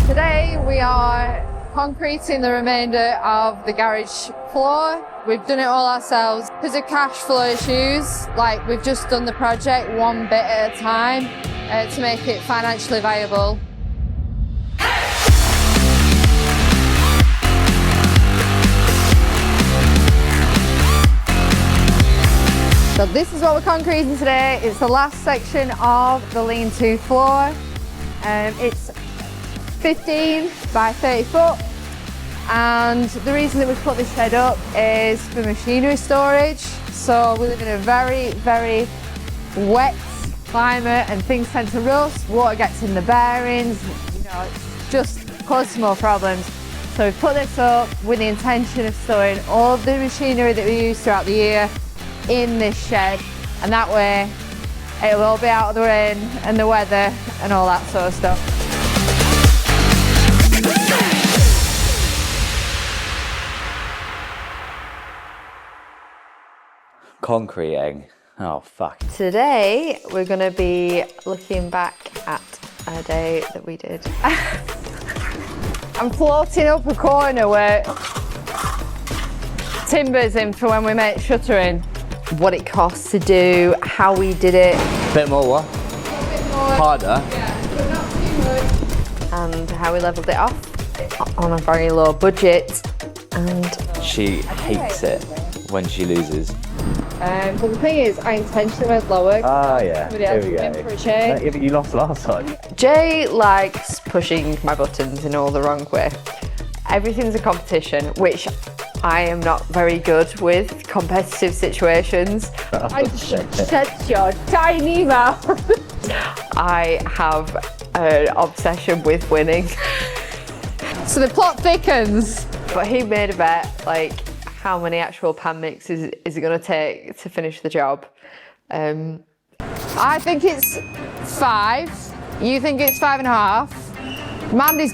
Today we are concreting the remainder of the garage floor. We've done it all ourselves. Because of cash flow issues, like we've just done the project one bit at a time to make it financially viable. So this is what we're concreting today. It's the last section of the lean-to floor. It's 15 by 30 foot. And the reason that we've put this shed up is for machinery storage. So we live in a very, very wet climate and things tend to rust. Water gets in the bearings, you know, it's just causes more problems. So we've put this up with the intention of storing all of the machinery that we use throughout the year in this shed, and that way it will all be out of the rain and the weather and all that sort of stuff. Concreting. Oh fuck. Today we're going to be looking back at a day that we did. I'm floating up a corner where timber's in for when we make shuttering. What it costs to do, how we did it. Bit more what? A bit more. Harder? Yeah, but not too much. And how we levelled it off on a very low budget. And She hates it when she loses. but the thing is, I intentionally went lower. Ah, yeah. Somebody else went in for a change. Yeah, but you lost last time. Jay likes pushing my buttons in all the wrong way. Everything's a competition, which I am not very good with competitive situations. Shut your tiny mouth. I have an obsession with winning. So the plot thickens. But he made a bet, like, how many actual pan mixes is it going to take to finish the job? I think it's 5. You think it's 5.5. Mandy's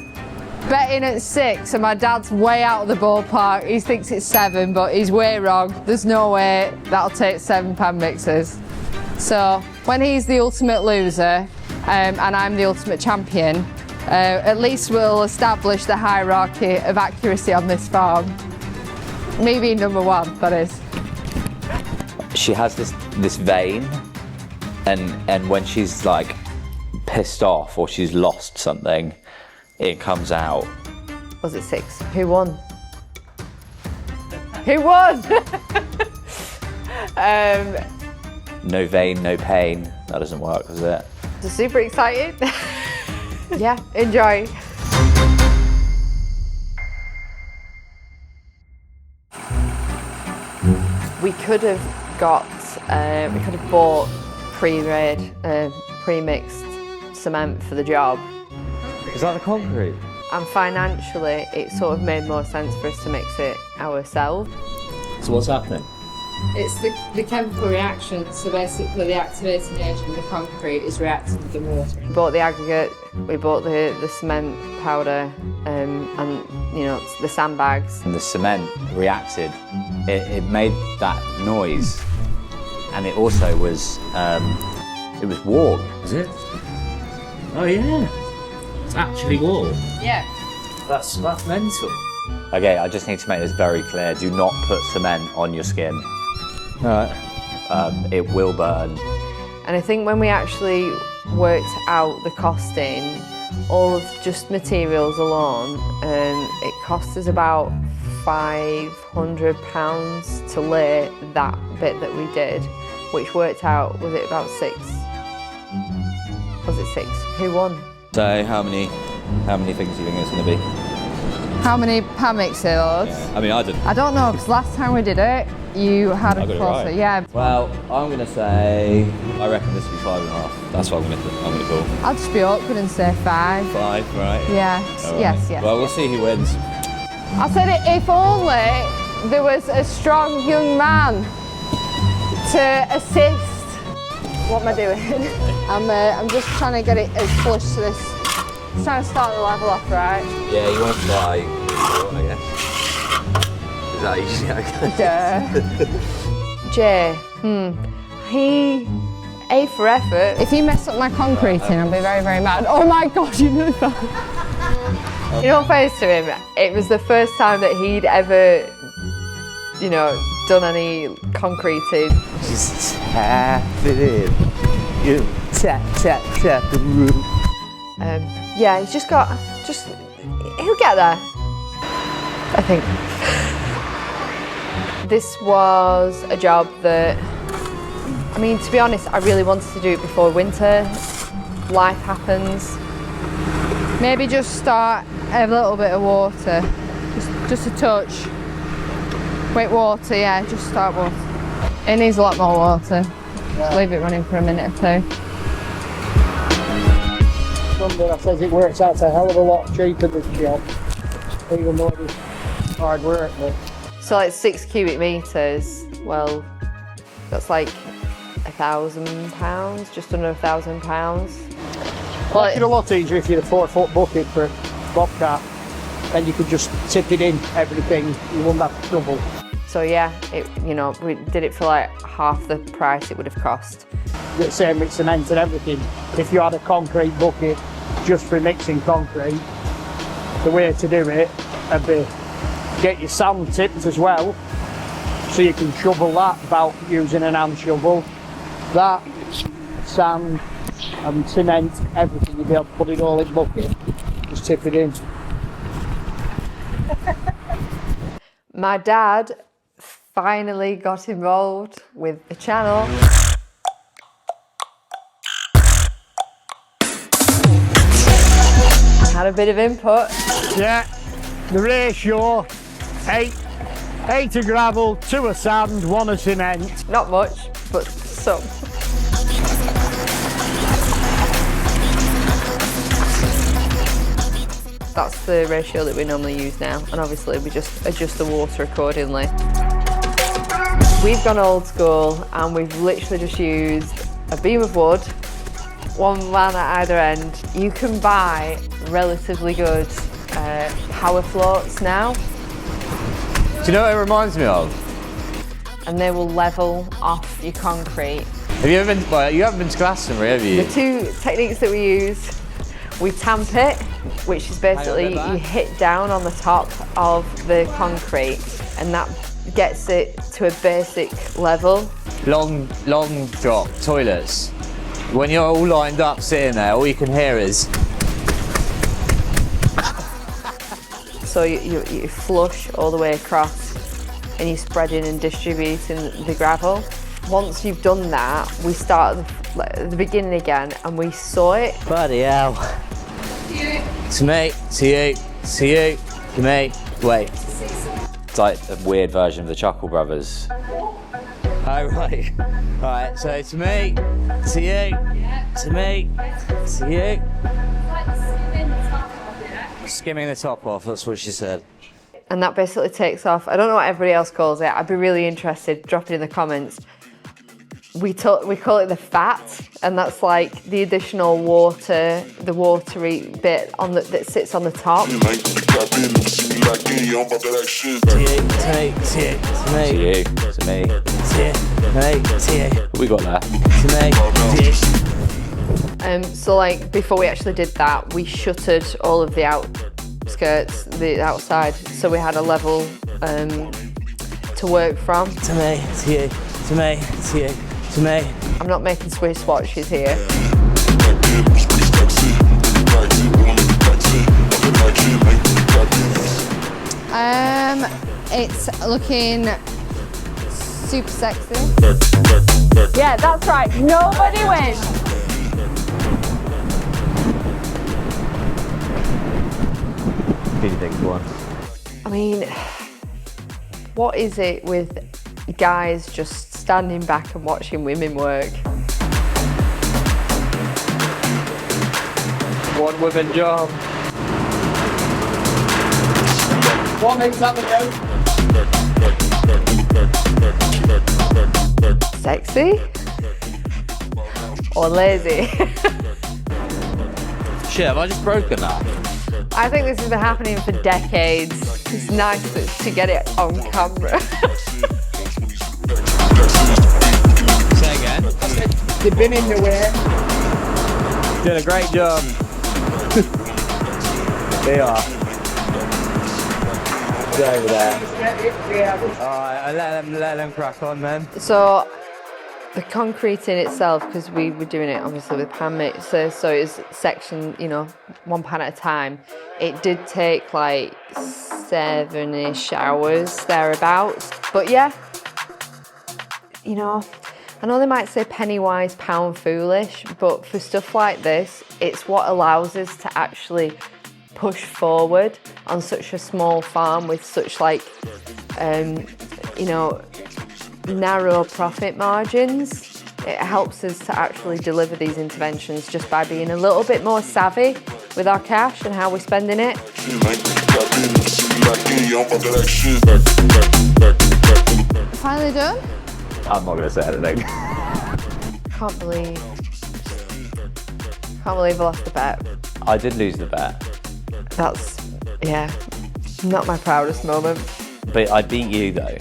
betting at 6, and my dad's way out of the ballpark. He thinks it's 7, but he's way wrong. There's no way that'll take 7 pan mixes. So when he's the ultimate loser and I'm the ultimate champion, at least we'll establish the hierarchy of accuracy on this farm. Me being number 1, that is. She has this vein, and when she's like pissed off or she's lost something, it comes out. Was it 6? Who won? Who won? No vein, no pain. That doesn't work, does it? So super excited. Yeah, enjoy. We could have bought pre-made, pre-mixed cement for the job. Is that the concrete? And financially, it sort of made more sense for us to mix it ourselves. So what's happening? It's the chemical reaction, so basically the activating agent of the concrete is reacting with the water. We bought the aggregate, we bought the cement powder, and you know, the sandbags. And the cement reacted. It made that noise, and it also was warm. Is it? Oh yeah. It's actually warm. Yeah. That's mental. Okay, I just need to make this very clear. Do not put cement on your skin. Alright. It will burn. And I think when we actually worked out the costing, all of just materials alone, it cost us about £500 to lay that bit that we did, which worked out, was it about 6? Was it 6? Who won? So how many things do you think it's going to be? How many pan mixes? Yeah. I mean, I didn't. I don't know, because last time we did it, you had I a got it closer. right. Yeah. Well, I'm going to say, I reckon this will be 5.5. That's what I'm going to call. I'll just be awkward and say 5. 5, right? Yeah. All right. Yes. Well, we'll see who wins. I said it, if only there was a strong young man to assist. What am I doing? I'm just trying to get it as flush to this. Just trying to start the level off right. Yeah, you want to try, I guess. Is that easy? Okay. Jay, he A for effort. If he messed up my concreting, I'd be very, very mad. Oh my God, you knew that. In all fairness to him, it was the first time that he'd ever, you know, done any concreting. Just tap it in. You tap, tap, tap the roof. Yeah, he's just got, he'll get there, I think. This was a job that, I mean, to be honest, I really wanted to do it before winter. Life happens. Maybe just start a little bit of water, just a touch. Wait, water, yeah, just start water. It needs a lot more water. Just leave it running for a minute or two. Somebody that says it works out a hell of a lot cheaper this job, even though it's hard work. But. So like 6 cubic metres, well, that's like £1,000, just under £1,000. Well, it's a lot easier if you had a 4-foot bucket for a bobcat, then you could just tip it in everything, you wouldn't have to trouble. So yeah, you know, we did it for like half the price it would have cost. The same with cement and everything. If you had a concrete bucket just for mixing concrete, the way to do it would be get your sand tipped as well, so you can shovel that without using an hand shovel. That, sand and cement, everything, you'll be able to put it all in bucket, just tip it in. My dad finally got involved with the channel. Had a bit of input. Yeah, the ratio, 8 of gravel, 2 of sand, 1 of cement. Not much, but some. That's the ratio that we normally use now, and obviously we just adjust the water accordingly. We've gone old school and we've literally just used a beam of wood, 1 man at either end. You can buy relatively good power floats now. Do you know what it reminds me of? And they will level off your concrete. Have you ever been, well, you haven't been to Glastonbury, have you? The 2 techniques that we use, we tamp it, which is basically you hit down on the top of the concrete and that gets it to a basic level. Long drop toilets. When you're all lined up sitting there, all you can hear is. So you flush all the way across and you're spreading and distributing the gravel. Once you've done that, we start at the beginning again and we saw it. Bloody hell. To me, to you, to you, to me. Wait. It's like a weird version of the Chuckle Brothers. Oh, right. Right, so to me, to you, to me, to you. Skimming the top off, that's what she said. And that basically takes off. I don't know what everybody else calls it. I'd be really interested. Drop it in the comments. We call it the fat, and that's like the additional water, the watery bit that sits on the top. To me. What we got there? So like before we actually did that, we shuttered all of the outskirts, the outside, so we had a level to work from. To me, to you, to me, to you, to me. I'm not making Swiss swatches here. It's looking super sexy. Yeah, that's right. Nobody wins. Who do you think won? I mean, what is it with guys just standing back and watching women work? One woman job. What makes that go? Sexy? Or lazy? Shit, have I just broken that? I think this has been happening for decades. It's nice to get it on camera. Say again? They've been in the way. Did a great job. They are. over there. Alright, let them crack on then. So the concrete in itself, because we were doing it obviously with pan mixer, so it's section, you know, one pan at a time. It did take like 7-ish hours thereabouts. But yeah, you know, I know they might say penny wise, pound foolish, but for stuff like this, it's what allows us to actually push forward on such a small farm with such like, you know, narrow profit margins. It helps us to actually deliver these interventions just by being a little bit more savvy with our cash and how we're spending it. Finally done? I'm not going to say anything. Can't believe I lost the bet. I did lose the bet. That's, yeah, not my proudest moment. But I beat you though,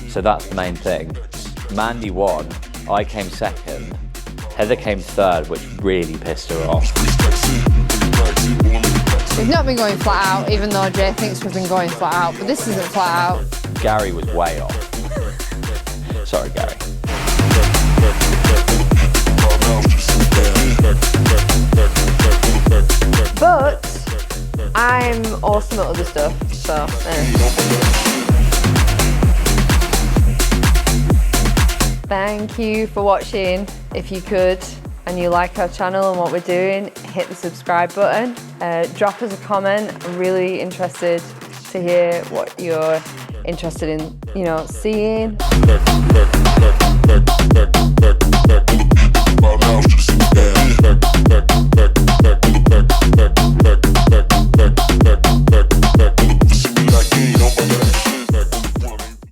so that's the main thing. Mandy won, I came second, Heather came third, which really pissed her off. We've not been going flat out, even though Jay thinks we've been going flat out, but this isn't flat out. Gary was way off. Sorry, Gary. But I'm awesome at other stuff, so Thank you for watching. If you could, and you like our channel and what we're doing, hit the subscribe button. Drop us a comment. I'm really interested to hear what you're interested in, you know, seeing.